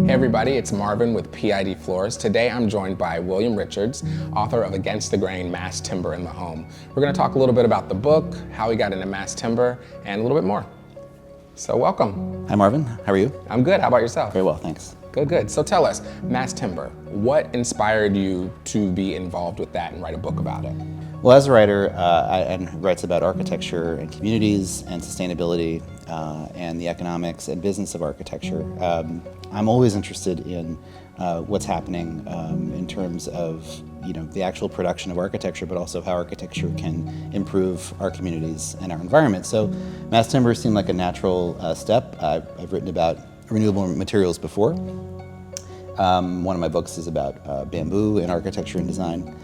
Hey everybody, it's Marvin with PID Floors. Today I'm joined by William Richards, author of Against the Grain, Mass Timber in the Home. We're going to talk a little bit about the book, how he got into mass timber, and a little bit more. So welcome. Hi Marvin, how are you? I'm good, how about yourself? Very well, thanks. Good, good. So tell us, mass timber, what inspired you to be involved with that and write a book about it? Well, as a writer, and writes about architecture and communities and sustainability and the economics and business of architecture, I'm always interested in what's happening in terms of the actual production of architecture, but also how architecture can improve our communities and our environment. So mass timber seemed like a natural step. I've written about renewable materials before. One of my books is about bamboo in architecture and design.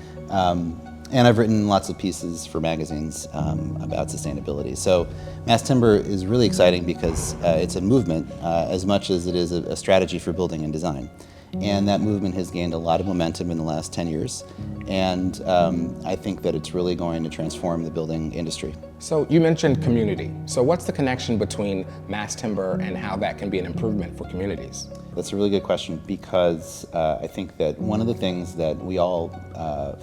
And I've written lots of pieces for magazines about sustainability. So mass timber is really exciting because it's a movement as much as it is a strategy for building and design. And that movement has gained a lot of momentum in the last 10 years. And I think that it's really going to transform the building industry. So you mentioned community. So what's the connection between mass timber and how that can be an improvement for communities? That's a really good question because I think that one of the things that we all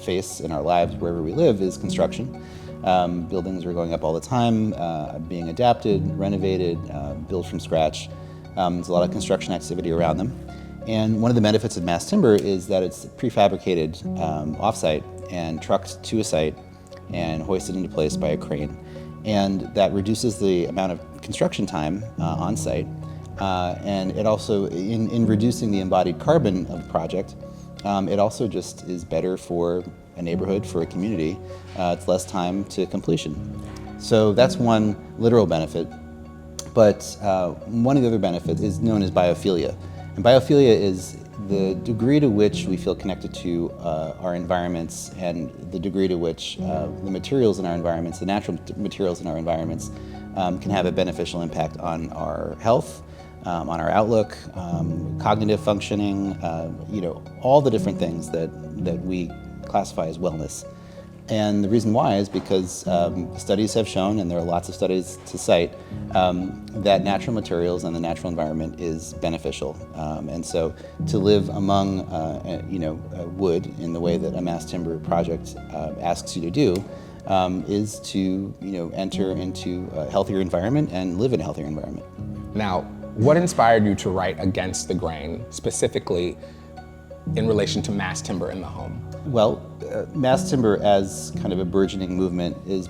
face in our lives wherever we live is construction. Buildings are going up all the time, being adapted, renovated, built from scratch. There's a lot of construction activity around them. And one of the benefits of mass timber is that it's prefabricated off-site and trucked to a site and hoisted into place by a crane. And that reduces the amount of construction time on site. And it also, in reducing the embodied carbon of the project, it also just is better for a neighborhood, for a community. It's less time to completion. So that's one literal benefit. But one of the other benefits is known as biophilia. And biophilia is the degree to which we feel connected to our environments and the degree to which the materials in our environments, the natural materials in our environments, can have a beneficial impact on our health, on our outlook, cognitive functioning, all the different things that we classify as wellness. And the reason why is because studies have shown, and there are lots of studies to cite, that natural materials and the natural environment is beneficial. And so to live among wood in the way that a mass timber project asks you to do is to enter into a healthier environment and live in a healthier environment. Now, what inspired you to write Against the Grain, specifically in relation to mass timber in the home? Well, mass timber as kind of a burgeoning movement has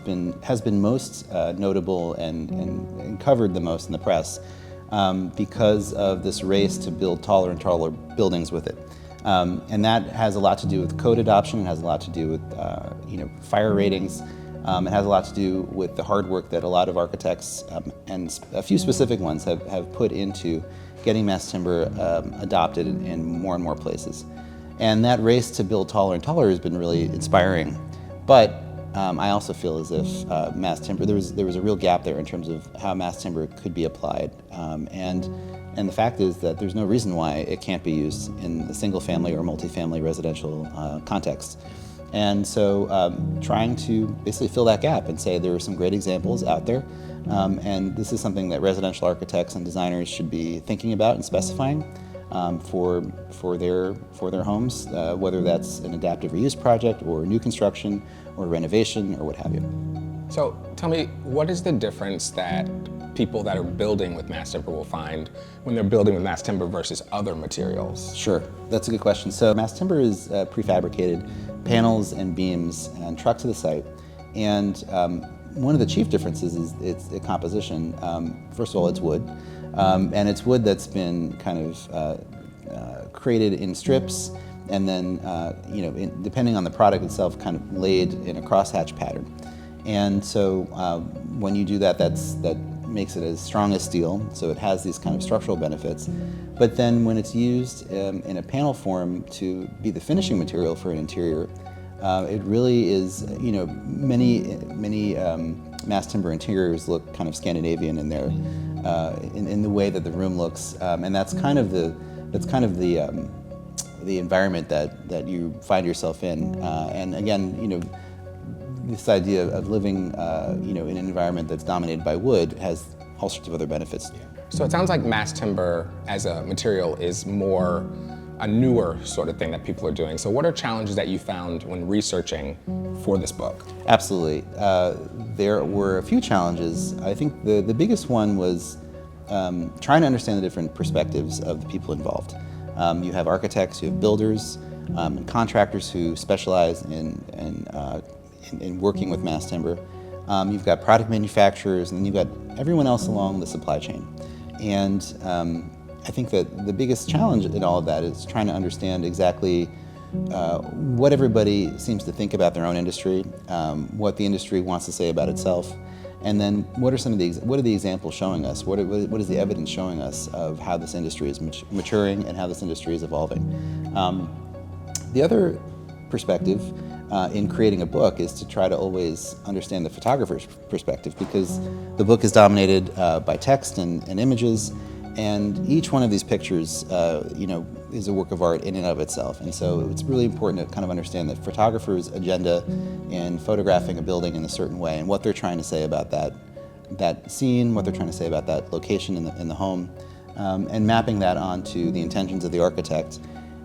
been most notable and covered the most in the press because of this race to build taller and taller buildings with it. And that has a lot to do with code adoption, it has a lot to do with fire ratings, it has a lot to do with the hard work that a lot of architects and a few specific ones have put into getting mass timber adopted in more and more places. And that race to build taller and taller has been really inspiring. But I also feel as if mass timber, there was a real gap there in terms of how mass timber could be applied. And the fact is that there's no reason why it can't be used in the single family or multifamily residential context. And so trying to basically fill that gap and say there are some great examples out there. And this is something that residential architects and designers should be thinking about and specifying for their homes, whether that's an adaptive reuse project or new construction or renovation or what have you. So tell me, what is the difference that people that are building with mass timber will find when they're building with mass timber versus other materials? Sure, that's a good question. So mass timber is prefabricated panels and beams and trucked to the site. And one of the chief differences is its composition. First of all, it's wood. And it's wood that's been kind of created in strips and then, depending on the product itself, kind of laid in a crosshatch pattern. And so when you do that, that makes it as strong as steel, so it has these kind of structural benefits. But then when it's used in a panel form to be the finishing material for an interior, it really is, many mass timber interiors look kind of Scandinavian in their in the way that the room looks, and that's kind of the environment that you find yourself in. And again, this idea of living, in an environment that's dominated by wood has all sorts of other benefits. So it sounds like mass timber as a material is more a newer sort of thing that people are doing. So what are challenges that you found when researching for this book? Absolutely. There were a few challenges. I think the biggest one was trying to understand the different perspectives of the people involved. You have architects, you have builders, and contractors who specialize in working with mass timber. You've got product manufacturers, and then you've got everyone else along the supply chain. And I think that the biggest challenge in all of that is trying to understand exactly what everybody seems to think about their own industry, what the industry wants to say about itself, and then what are the examples showing us? What is the evidence showing us of how this industry is maturing and how this industry is evolving? The other perspective in creating a book is to try to always understand the photographer's perspective, because the book is dominated by text and images, and each one of these pictures is a work of art in and of itself. And so it's really important to kind of understand the photographer's agenda in photographing a building in a certain way, and what they're trying to say about that scene, what they're trying to say about that location in the home, and mapping that onto the intentions of the architect.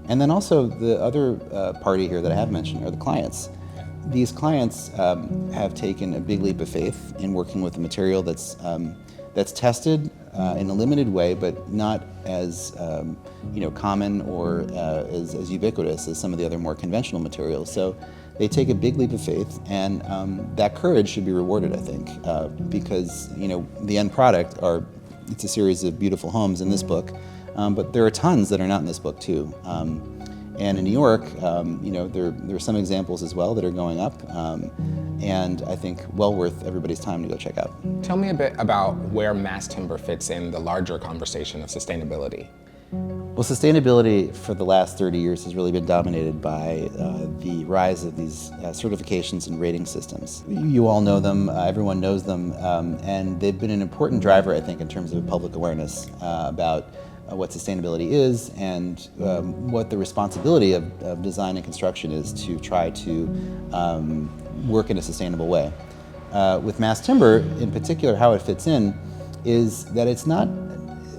And then also the other party here that I have mentioned are the clients. These clients have taken a big leap of faith in working with a material that's tested in a limited way, but not as common or as ubiquitous as some of the other more conventional materials. So they take a big leap of faith, and that courage should be rewarded, I think, because the end product it's a series of beautiful homes in this book. But there are tons that are not in this book too. And in New York, there are some examples as well that are going up, and I think well worth everybody's time to go check out. Tell me a bit about where mass timber fits in the larger conversation of sustainability. Well, sustainability for the last 30 years has really been dominated by the rise of these certifications and rating systems. You all know them, everyone knows them, and they've been an important driver, I think, in terms of public awareness about what sustainability is and what the responsibility of design and construction is to try to work in a sustainable way. With mass timber, in particular, how it fits in is that it's not.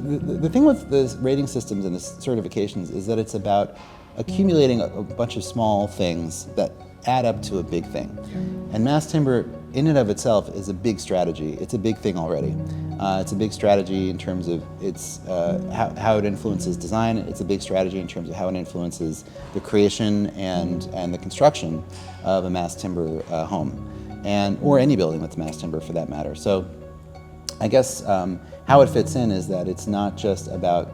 The thing with the rating systems and the certifications is that it's about accumulating a bunch of small things that add up to a big thing. And mass timber, in and of itself, is a big strategy. It's a big thing already. It's a big strategy in terms of how it influences design. It's a big strategy in terms of how it influences the creation and the construction of a mass timber home, or any building that's mass timber for that matter. So I guess how it fits in is that it's not just about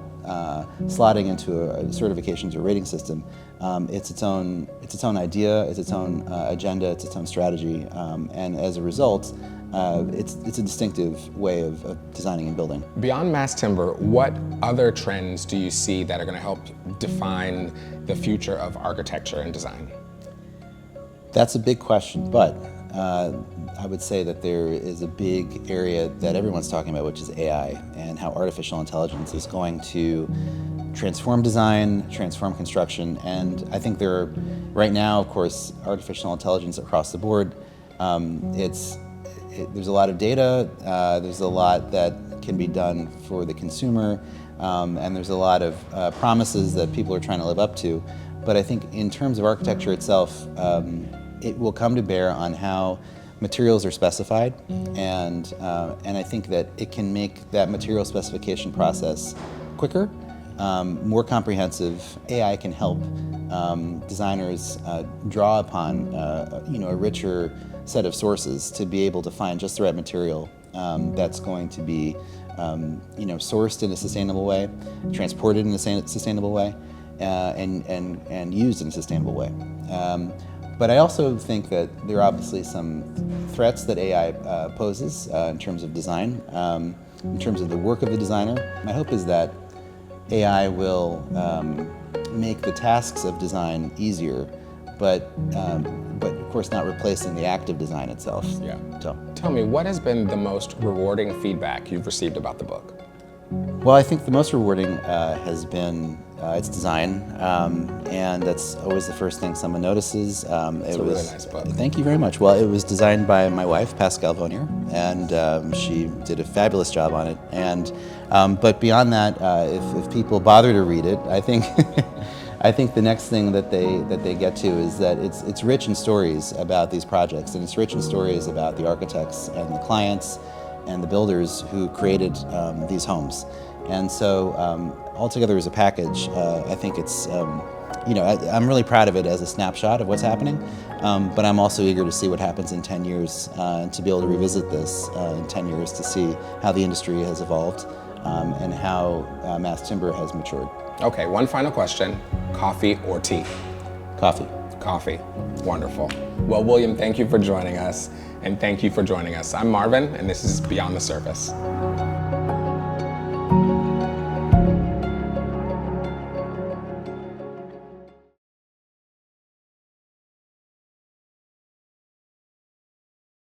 slotting into a certifications or rating system. It's its own idea, it's its own agenda, it's its own strategy, and as a result, it's a distinctive way of designing and building. Beyond mass timber, what other trends do you see that are going to help define the future of architecture and design? That's a big question, but I would say that there is a big area that everyone's talking about, which is AI, and how artificial intelligence is going to transform design, transform construction. And I think there are, right now, of course, artificial intelligence across the board. There's a lot of data, there's a lot that can be done for the consumer, and there's a lot of promises that people are trying to live up to. But I think in terms of architecture itself, it will come to bear on how materials are specified, and I think that it can make that material specification process quicker, more comprehensive. AI can help designers draw upon a richer set of sources to be able to find just the right material that's going to be sourced in a sustainable way, transported in a sustainable way, and used in a sustainable way. But I also think that there are obviously some threats that AI poses in terms of design, in terms of the work of the designer. My hope is that AI will make the tasks of design easier, but of course not replacing the act of design itself. Yeah. So, tell me, what has been the most rewarding feedback you've received about the book? well, I think the most rewarding has been its design, and that's always the first thing someone notices. It's a really nice book. Thank you very much. Well, it was designed by my wife, Pascal Vonnier, and she did a fabulous job on it. And but beyond that, if people bother to read it, I think I think the next thing that they get to is that it's rich in stories about these projects, and it's rich in stories about the architects and the clients and the builders who created these homes. And so altogether as a package, I think it's, I'm really proud of it as a snapshot of what's happening, but I'm also eager to see what happens in 10 years and to be able to revisit this in 10 years to see how the industry has evolved and how mass timber has matured. Okay, one final question, coffee or tea? Coffee. Coffee, wonderful. Well, William, thank you for joining us, and thank you for joining us. I'm Marvin, and this is Beyond the Surface.